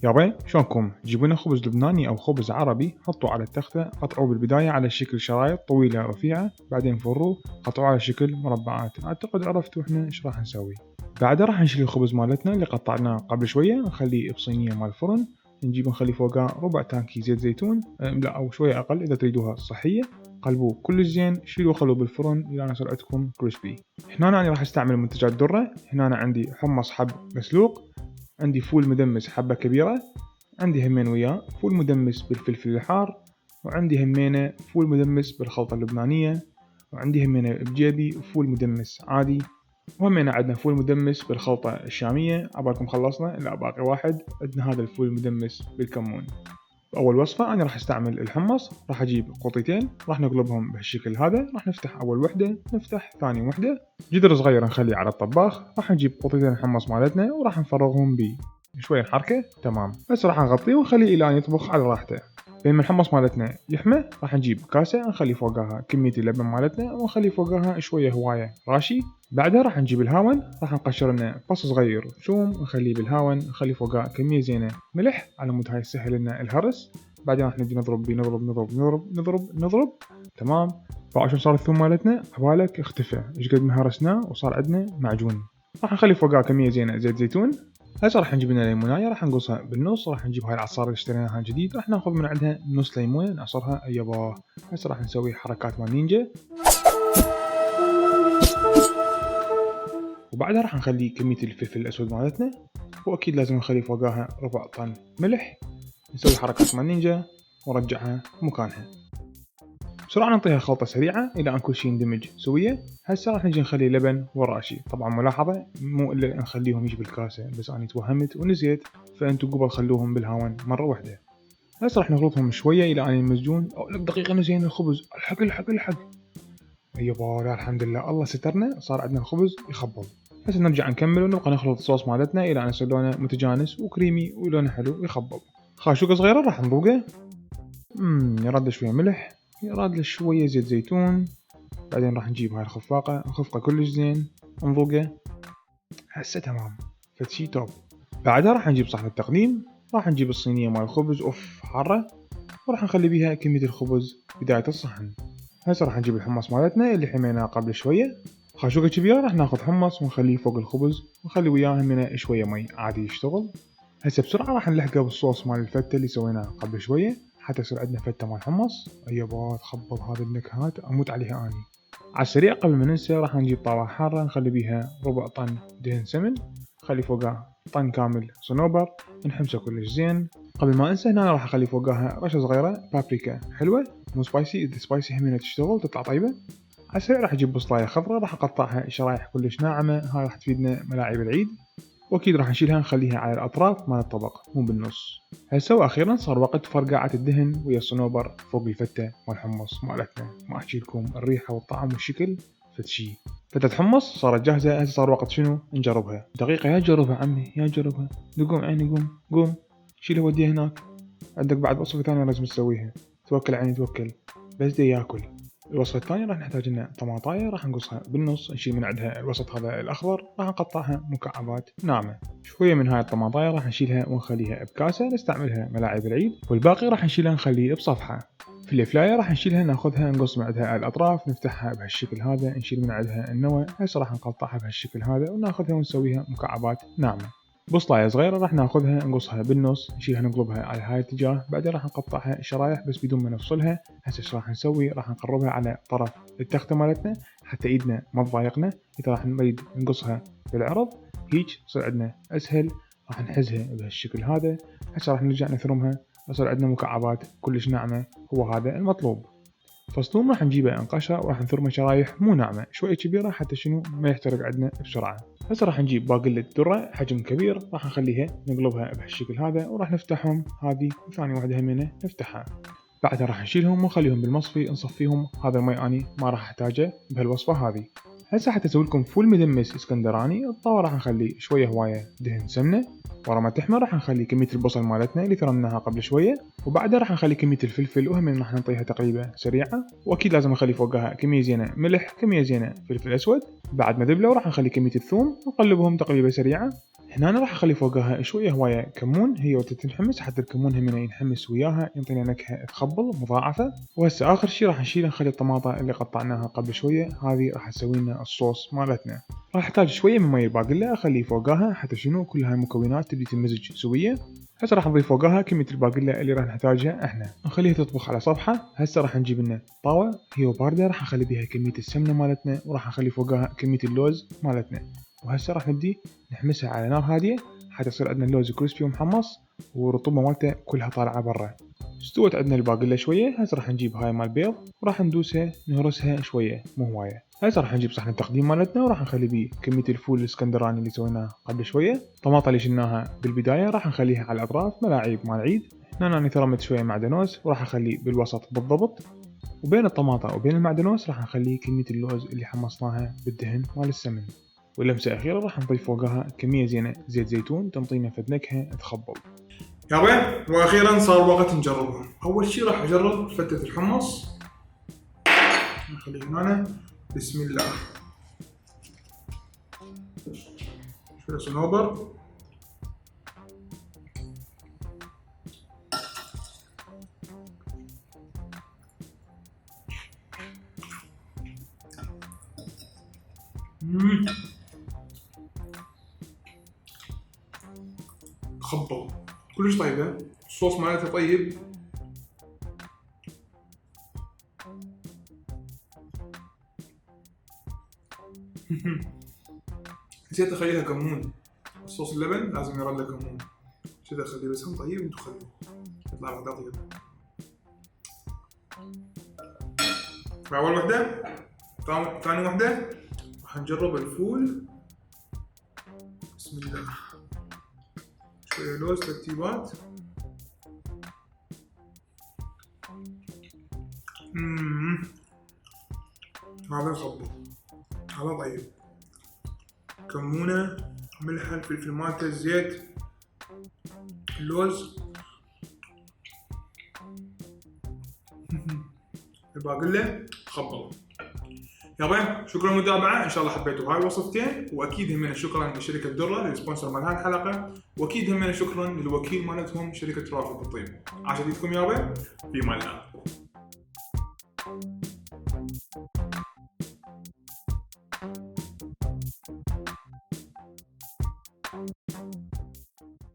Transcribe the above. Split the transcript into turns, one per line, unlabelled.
يابا شلونكم؟ جيبوا لنا خبز لبناني أو خبز عربي، حطوه على التختة، قطعوه بالبداية على شكل شرايط طويلة رفيعة، بعدين فروه قطعوه على شكل مربعات. أعتقد عرفتوا إحنا إيش راح نسوي. بعدها راح نشيل الخبز مالتنا اللي قطعناه قبل شوية، نخليه بصينية مال الفرن، نخلي فوقها ربع تانكي زيت زيتون، لا أو شوية أقل إذا تريدوها صحية. قلبوه كل زين، شيلوه خلوه بالفرن إلى أن يصير عندكم كريسبي. هنا أنا راح استعمل منتجات درة. هنا أنا عندي حمص حب مسلوق، عندي فول مدمس حبة كبيرة، عندي همين وياه فول مدمس بالفلفل الحار، وعندي همينة فول مدمس بالخلطة اللبنانية، وعندي همينة بجيبي فول مدمس عادي، وهمينة عندنا فول مدمس بالخلطة الشامية. عبالكم خلصنا؟ لا باقي واحد. عندنا هذا الفول المدمس بالكمون. بأول وصفة أنا راح استعمل الحمص، راح أجيب قطيتين، راح نقلبهم بهالشكل هذا، راح نفتح أول وحدة، نفتح ثاني وحدة، جدر صغير نخليه على الطباخ، راح نجيب قطيتين الحمص مالتنا وراح نفرغهم شوية حركة. تمام، بس راح نغطيه ونخليه إلى أن يطبخ على راحته. بينما الحمص مالتنا يحمى راح نجيب كاسة نخلي فوقها كمية اللبن مالتنا، ونخلي فوقها شوية هواية راشي. بعدها راح نجيب الهاون، راح نقشر لنا فص صغير ثوم نخليه بالهاون، نخلي فوقها كمية زينة ملح على مود هاي يسهل لنا الهرس. بعدين راح نبدي نضرب بيه، نضرب نضرب نضرب نضرب نضرب. تمام، فعشان صار الثوم مالتنا عبالك اختفى ايش قد ما هرسناه وصار عندنا معجون. راح نخلي فوقها كمية زينة زيت زيتون. هسه راح نجيب لنا ليمونايه، راح نقصها بالنص، راح نجيب هاي العصارة اللي اشتريناها جديد، راح ناخذ من عندها نص ليمونة نعصرها. يابا هسه راح نسوي حركات مال نينجا. وبعدها راح نخلي كمية الفلفل الأسود مالتنا، وأكيد لازم نخلي فوقها ربع طن ملح. نسوي حركات مال نينجا ونرجعها مكانها. بسرعة نعطيها خلطة سريعة إلى أن كل شي يندمج سوية. هسه راح نجي نخلي لبن وراشي. طبعا ملاحظة مو إلا نخليهم يجي بالكاسة، بس أنا توهمت ونسيت، فأنتوا قبل خلوهم بالهاون مرة واحدة. هسه راح نخلطهم شوية إلى أن يمزجون. أو لك دقيقة نسينا الخبز، الحق الحق الحق. يابا لا الحمد لله الله سترنا، صار عندنا الخبز يخبل. هسه نرجع نكمل ونبقى نخلط الصوص مالتنا إلى أن يصير لونه متجانس وكريمي ولونه حلو يخبل. خاشوقة صغيرة راح نضوقه. يراد شوية ملح، يراد شوية زيت زيتون. بعدين راح نجيب هاي الخفاقة نخفقه كلش زين، نضوقه. هسه تمام، فتشي توب. بعدها راح نجيب صحن التقديم، راح نجيب الصينية مال الخبز، اوف حارة، وراح نخلي بيها كمية الخبز بداية الصحن. هسه راح نجيب الحمص مالتنا اللي حميناه قبل شوية، خاشوقة كبيرة راح ناخذ حمص ونخليه فوق الخبز، ونخلي وياه من شوية مي عادي يشتغل. هسه بسرعة راح نلحقه بالصوص مال الفتة اللي سويناه قبل شوية، حتى يصير عندنا فتة مال حمص. يابا تخبل هذه النكهات اموت عليها اني. على السريع قبل ما ننسى راح نجيب طاوة حارة نخلي بيها ربع طن دهن سمن، نخلي فوقها طن كامل صنوبر، نحمسه كلش زين. قبل ما انسى هنا راح اخلي فوقها رشة صغيرة بابريكا حلوة، مو سبايسي، اذا سبايسي همينة تشتغل تطلع طيبة. على السريع راح اجيب بصلاية خضراء، راح اقطعها شرايح كلش ناعمة، هاي راح تفيدنا ملاعب العيد. واكيد راح نشيلها نخليها على الاطراف مال الطبق مو بالنص. هسه واخيرا صار وقت فرقعة الدهن ويا الصنوبر فوق الفتة مال الحمص مالتنا. ما احكي لكم الريحة والطعم والشكل فتشي. فتة حمص صارت جاهزة. هسه صار وقت شنو؟ نجربها. دقيقة، يا جربها عمي يا جربها. قوم عيني قوم قوم، شيلها وديها هناك. عندك بعد وصفة ثانية لازم تسويها. توكل عيني توكل، بس دي ياكل. الوصفة الثانية راح نحتاج لنا طماطاية، راح نقصها بالنص، نشيل من عندها الوسط هذا الأخضر، راح نقطعها مكعبات ناعمة. شوية من هاي الطماطاية راح نشيلها ونخليها بكاسة نستعملها ملاعب العيد، والباقي راح نشيلها نخليه بصفحة. في الفلاية راح نشيلها ناخذها نقص من عندها الأطراف نفتحها بهالشكل هذا، نشيل من عندها النوى. هسه راح نقطعها بهالشكل هذا وناخذها ونسويها مكعبات ناعمة. بصلاية صغيرة راح ناخذها نقصها بالنص، نشيلها نقلبها على هاي الاتجاه، بعدين راح نقطعها شرايح بس بدون ما نفصلها. هسه ايش راح نسوي؟ راح نقربها على طرف التختة مالتنا حتى ايدنا ما تضايقنا. اذا راح نريد نقصها بالعرض هيك يصير عندنا اسهل، راح نحزها بهالشكل هذا. هسه راح نرجع نثرمها، يصير عندنا مكعبات كلش ناعمة، هو هذا المطلوب. فصلوم راح نجيبه انقشر وراح نثرمه شرايح مو ناعمة، شوية كبيرة حتى شنو ما يحترق عندنا بسرعة. هسه راح نجيب باقلة ذرة حجم كبير، راح نخليها نقلبها بهالشكل هذا وراح نفتحهم. هذه ثاني واحدة همينة نفتحها. بعدها راح نشيلهم ونخليهم بالمصفي نصفيهم. هذا المي اني ما راح احتاجه بهالوصفة هذه. هسه حتى اسوي لكم فول مدمس اسكندراني، الطاوة راح نخلي شوية هواية دهن سمنة، ورا ما تحمر راح نخلي كمية البصل مالتنا اللي ثرمناها قبل شوية، وبعدها راح نخلي كمية الفلفل وهم راح نعطيها تقريبا سريعة، واكيد لازم نخلي فوقها كمية زينة ملح، كمية زينة فلفل اسود. بعد ما ذبلوا راح نخلي كمية الثوم ونقلبهم تقليبة سريعة. هنا أنا راح أخلي فوقها شوية هواية كمون هي وتتنحمس حتى الكمون هم ينحمس وياها ينطينا نكهة تخبل مضاعفة. وهسه آخر شي راح نخلي الطماطة اللي قطعناها قبل شوية، هذه راح تسوي لنا الصوص مالتنا. راح أحتاج شوية من مي الباقلة أخليه فوقها حتى شنو كل هاي المكونات تبدي تمزج سوية. هسه راح نضيف فوقها كمية الباقلة اللي راح نحتاجها احنا، نخليها تطبخ على صفحة. هسه راح نجيب لنا طاوة هي باردة راح نخلي بيها كمية السمنة مالتنا وراح نخلي فوقها كمية اللوز مالتنا. وهسه راح نبدي نحمسها على نار هادية حتى يصير عندنا اللوز كريسبي ومحمص والرطوبة مالته كلها طالعة برا. استوت عندنا الباقلة شوية. هسه راح نجيب هاي مال بيض وراح ندوسها نهرسها شوية مو هواية. هسه راح نجيب صحن التقديم مالتنا وراح نخلي بيه كمية الفول الاسكندراني اللي سويناه قبل شوية. الطماطة اللي شلناها بالبداية راح نخليها على الأطراف ملاعيب مال عيد. هنا أنا ثرمت شوية معدنوس وراح أخليه بالوسط بالضبط، وبين الطماطة وبين المعدنوس راح نخليه كمية اللوز اللي حمصناها بالدهن مال السمن. واللمسة الأخيرة راح نضيف فوقها كمية زينة زيت زيتون تنطينا فد نكهة تخبل.
يا وين واخيرا صار وقت نجربها. اول شي راح اجرب فتة الحمص، نخليه هنا. بسم الله. شوية صنوبر، خبل كلش طيبة. الصوص مالتها طيب. نسيت اخليها كمون. صوص اللبن لازم يرد له كمون، كذا اخليه بس هم طيب وانتو خلوه يطلع بعد طيب. أول وحدة، ثاني وحدة راح نجرب الفول. بسم الله. شوية لوز ترتيبات. هذا خبط، هذا طيب. كمونة، ملح، الفلفل مالته، الزيت، اللوز، الباقلة، خبط. يابا شكرا للمتابعة، ان شاء الله حبيتوا هاي الوصفتين، واكيد همنا شكرا لشركة درة للسبونسر مال هاي الحلقة، واكيد همنا شكرا للوكيل مالتهم شركة رافد الطيب. عاشت ايدكم يابا، في مال الله.